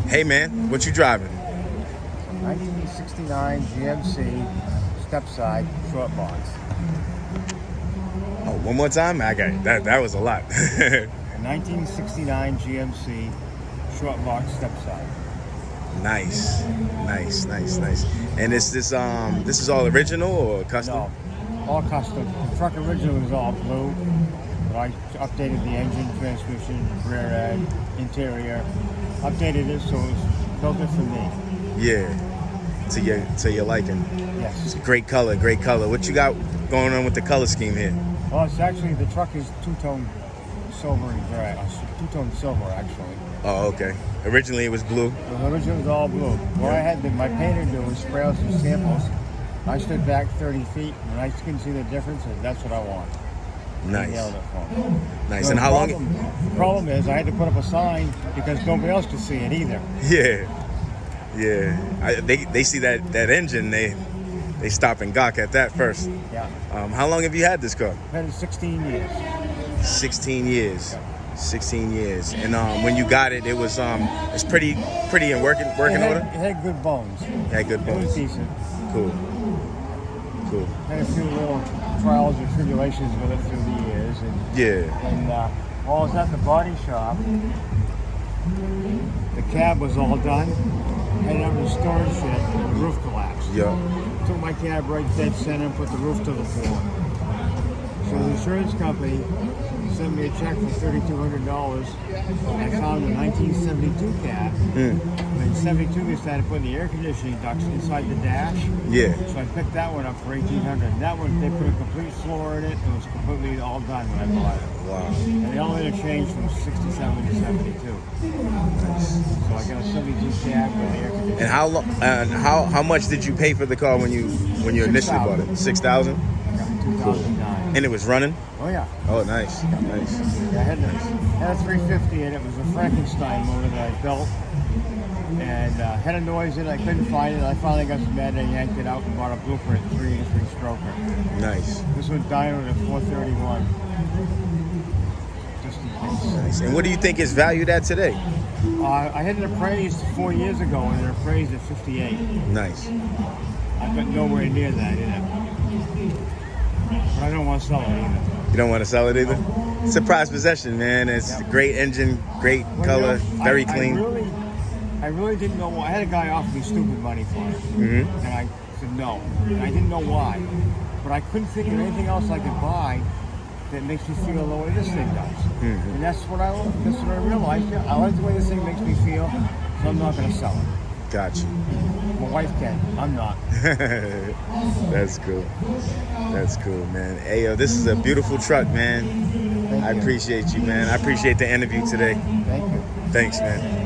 Hey man, what you driving? 1969 GMC step-side short box. Oh, one more time? Okay, that was a lot. A 1969 GMC short box step-side. Nice. And this is all original or custom? No, all custom. The truck originally was all blue, but I updated the engine, transmission, rear end, interior. Updated it so it was built it for me. Yeah. To your liking. Yes. It's a great color. What you got going on with the color scheme here? Well, it's actually, the truck is two-tone silver and gray. Two-tone silver, actually. Oh, okay. Originally it was blue. The original was all blue. What I had my painter do was spray out some samples. I stood back 30 feet, and I couldn't see the difference, and that's what I want. Nice. He nailed it for me. Nice. So and how long? The problem is I had to put up a sign because nobody else could see it either. Yeah. They see that engine, they stop and gawk at that first. Yeah. How long have you had this car? I've had it 16 years. 16 years. Yeah. 16 years. And when you got it, it was it's pretty in working order. It had good bones. Had good bones. It was decent. Cool. Had a few little trials and tribulations with it through the years. And while I was at the body shop, the cab was all done. Headed up to the storage shed, and the roof collapsed. Yeah. Took my cab right dead center and put the roof to the floor. So the insurance company sent me a check for $3,200. I found a 1972 cab. In 72, they started putting the air conditioning ducts inside the dash. Yeah. So I picked that one up for $1,800. That one, they put a complete floor in it. It was completely all done when I bought it. Wow. And they only interchanged from 67 to 72. Nice. So I got a 72 cab with air conditioning. And how much did you pay for the car when you initially bought it? 2009. $6,000. And it was running? Oh yeah. Oh, nice. Yeah, I had a 350 in it. It was a Frankenstein motor that I built. And had a noise in it. I couldn't find it. I finally got some mad and I yanked it out and bought a Blueprint 383 stroker. Nice. This one dynoed at 431. Just in case. Nice. And what do you think it's valued at today? I had it appraised 4 years ago and it appraised at 58. Nice. I've got nowhere near that in it. But I don't want to sell it either. You don't want to sell it either? No. It's a prized possession, man. It's a great engine, great color, very clean. I really didn't know why. I had a guy offer me stupid money for it. And I said no. And I didn't know why. But I couldn't think of anything else I could buy that makes me feel the way this thing does. And that's what I realized. Yeah, I like the way this thing makes me feel, so I'm not going to sell it. Gotcha. My wife can. I'm not. That's cool, man. Hey, yo, this is a beautiful truck, man. I appreciate you, man. I appreciate the interview today. Thank you. Thanks, man.